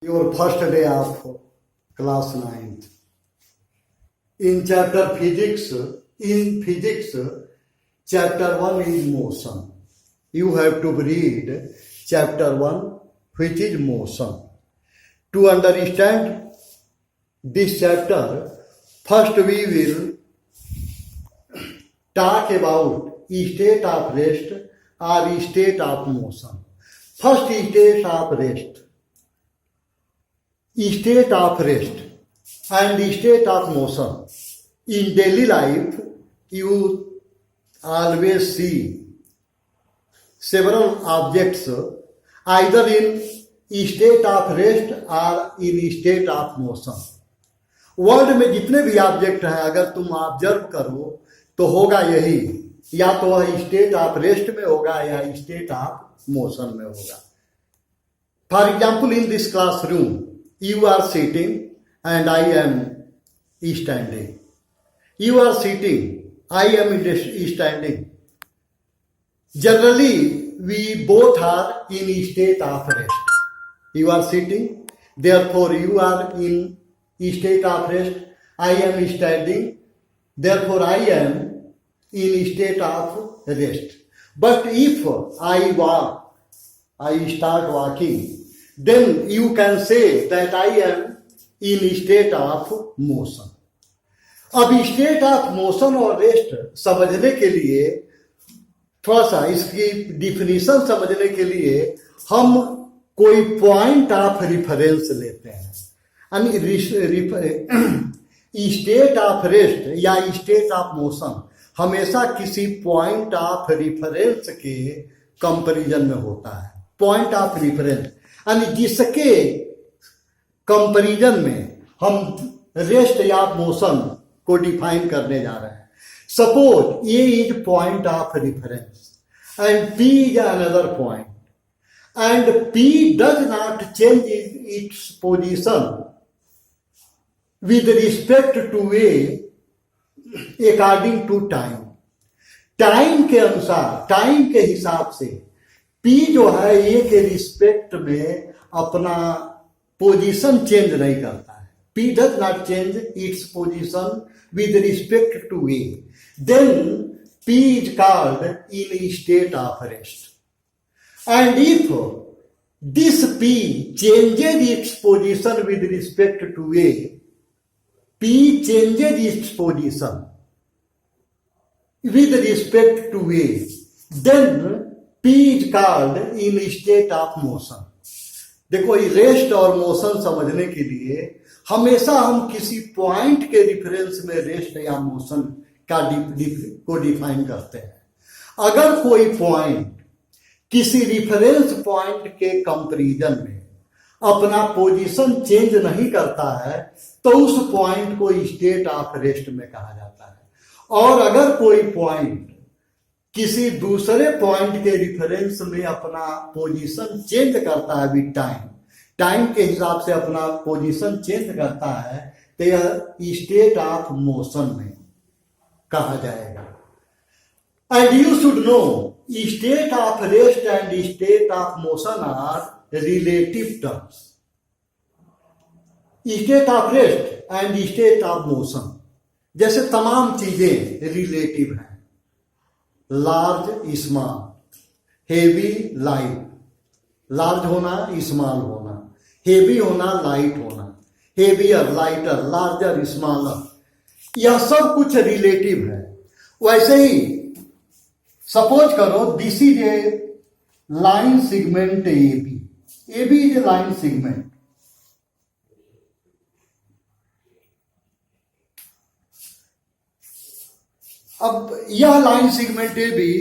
Your first day of class 9th. In chapter physics, chapter 1 is motion. You have to read chapter 1, which is motion. To understand this chapter, first we will talk about state of rest or state of motion. First, state of rest. State of rest and state of motion. In daily life, you always see several objects either in state of rest or in state of motion. World में जितने भी object हैं अगर तुम observe करो तो होगा यही, या तो वह स्टेट ऑफ रेस्ट में होगा या स्टेट ऑफ मोशन में होगा. For example, in this classroom you are sitting and I am standing. You are sitting, I am standing. Generally, we both are in state of rest. You are sitting, therefore you are in state of rest. I am standing, therefore I am in state of rest. But if I walk, I start walking, then you can say that I am in state of motion. अब state of motion और rest समझने के लिए थोड़ा सा इसकी definition समझने के लिए हम कोई पॉइंट ऑफ रिफरेंस लेते हैं. स्टेट ऑफ रेस्ट या स्टेट ऑफ मोशन हमेशा किसी पॉइंट ऑफ रिफरेंस के कंपैरिजन में होता है. पॉइंट ऑफ रिफरेंस यानी जिसके कंपैरिजन में हम रेस्ट या मोशन को डिफाइन करने जा रहे हैं. Suppose A is point of reference and P is another point and P does not change its position with respect to A according to time. Time के अनुसार, टाइम के हिसाब से पी जो है ए के रिस्पेक्ट में अपना पोजीशन चेंज नहीं करता है. P does not change its position with respect to A. Then P is called in state of rest. And if this P changes its position with respect to A, P changes its position with respect to A, then P is called in state of motion. देखो, rest और motion समझने के लिए हमेशा हम किसी point के reference में रेस्ट या मोशन को डिफाइन करते हैं. अगर कोई पॉइंट किसी रिफरेंस पॉइंट के कंपैरिजन में अपना पोजीशन चेंज नहीं करता है तो उस पॉइंट को स्टेट ऑफ रेस्ट में कहा जाता है. और अगर कोई पॉइंट किसी दूसरे पॉइंट के रिफरेंस में अपना पोजीशन चेंज करता है विद टाइम, टाइम के हिसाब से अपना पोजीशन चेंज करता है, तो यह स्टेट ऑफ मोशन में कहा जाएगा. And you should know state of rest and state of motion are relative terms. State of rest and state of motion जैसे तमाम चीजें रिलेटिव हैं. Large small, heavy light, large होना स्मॉल होना, heavy होना लाइट होना, हेवियर लाइटर, लार्जर स्मॉलर, यह सब कुछ रिलेटिव है. वैसे ही सपोज करो this is a line segment A B. A B is a line segment. अब यह लाइन सेगमेंट ए भी,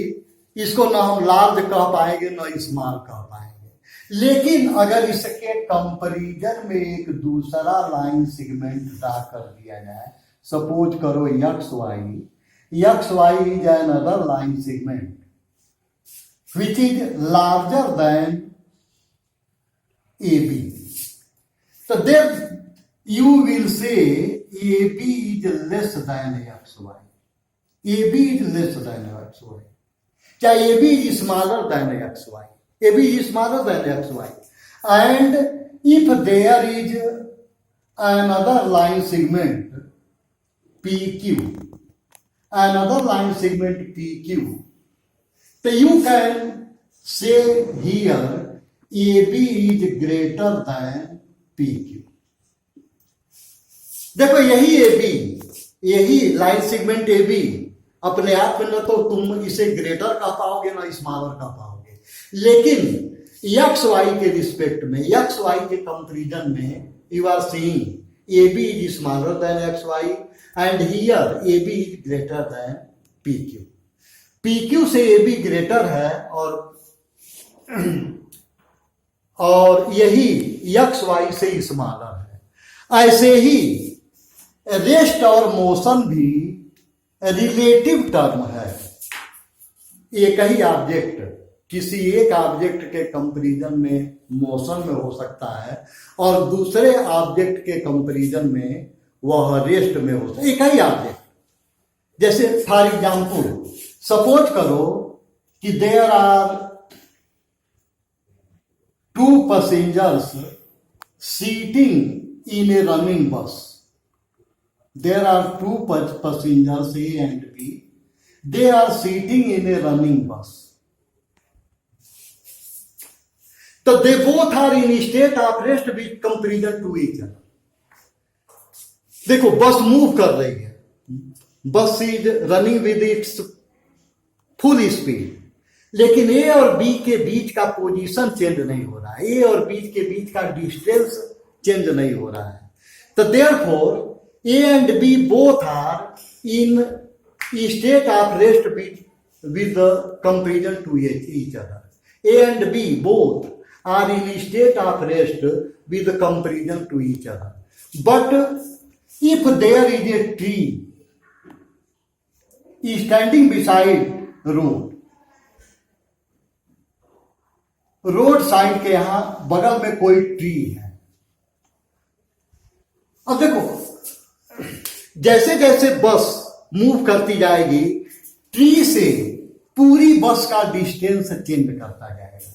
इसको ना हम लार्ज कह पाएंगे ना स्मॉल कह पाएंगे. लेकिन अगर इसके कंपैरिजन में एक दूसरा लाइन सेगमेंट ड्रा कर दिया जाए, सपोज करो X Y is another line segment which is larger than A B, तो then you will say A B is less than X Y. AB is less than XY. क्या AB is smaller than XY? AB is smaller than XY. And if there is another line segment PQ, another line segment PQ, so you can say here AB is greater than PQ. देखो यही AB, यही line segment AB अपने आप में ना तो तुम इसे ग्रेटर कह पाओगे ना स्मॉलर कह पाओगे, लेकिन एक्स वाई के रिस्पेक्ट में, एक्स वाई के कंपैरिजन में you are seeing AB is smaller than X Y and here AB is greater than PQ. PQ से AB ग्रेटर है और यही एक्स वाई से स्मॉलर है. ऐसे ही रेस्ट और मोशन भी रिलेटिव टर्म है. एक ही ऑब्जेक्ट किसी एक ऑब्जेक्ट के कंपैरिजन में मोशन में हो सकता है और दूसरे ऑब्जेक्ट के कंपैरिजन में वह रेस्ट में हो सकता है. एक ही ऑब्जेक्ट, जैसे फॉर एग्जांपल सपोज करो कि there are two passengers sitting in a running bus. There are two passengers A and B. They are sitting in a running bus. So they both are in state of rest with comparison to each other. देखो बस move कर रही है, बस is running with its full speed, लेकिन ए और B के बीच का पोजीशन चेंज नहीं हो रहा है, ए और बी के बीच का डिस्टेंस चेंज नहीं हो रहा है. तो therefore A and B both are in state of rest with the comparison to each other. A and B both are in state of rest with the comparison to each other. But if there is a tree standing beside road side के यहां बगल में कोई tree है. अब देखो जैसे जैसे बस मूव करती जाएगी, ट्री से पूरी बस का डिस्टेंस चेंज करता जाएगा.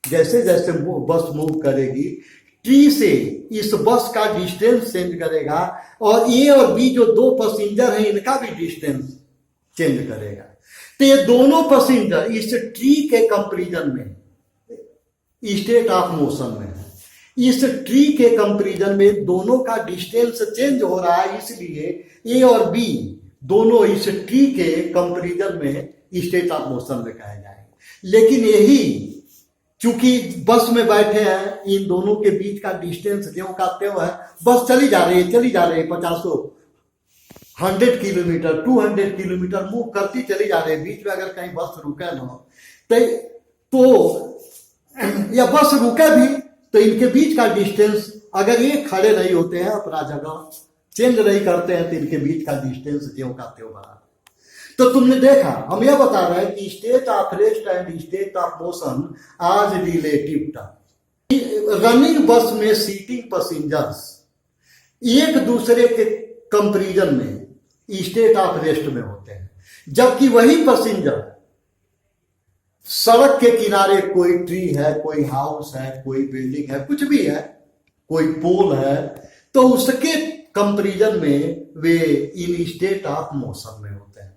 जैसे जैसे बस मूव करेगी, ट्री से इस बस का डिस्टेंस चेंज करेगा और ए और बी जो दो पैसेंजर हैं इनका भी डिस्टेंस चेंज करेगा. तो ये दोनों पैसेंजर इस ट्री के कंपैरिजन में स्टेट ऑफ मोशन में है. इस ट्री के कंपैरिजन में दोनों का डिस्टेंस चेंज हो रहा है, इसलिए ए और बी दोनों इस ट्री के कंपैरिजन में स्टेट ऑफ मोशन में कहे जाएंगे. लेकिन यही चूंकि बस में बैठे हैं, इन दोनों के बीच का डिस्टेंस ज्यों का त्यों है, बस चली जा रही है 50 100 किलोमीटर 200 किलोमीटर मूव करती चली जा रही है. बीच में अगर कहीं बस रुके ना तो या बस रुके भी तो इनके बीच का डिस्टेंस, अगर ये खड़े नहीं होते हैं अपना जगह चेंज नहीं करते हैं, तो इनके बीच का डिस्टेंस ज्यों का त्यों बना. तो तुमने देखा, हम यह बता रहे हैं कि state of rest and state of motion आज रिलेटिव टर्म. रनिंग बस में सीटिंग पैसेंजर्स एक दूसरे के कंपैरिजन में स्टेट ऑफ रेस्ट में होते हैं, जबकि वही पैसेंजर सड़क के किनारे कोई ट्री है, कोई हाउस है, कोई बिल्डिंग है, कुछ भी है, कोई पोल है, तो उसके कंपैरिजन में वे इन स्टेट ऑफ मोशन में होते हैं.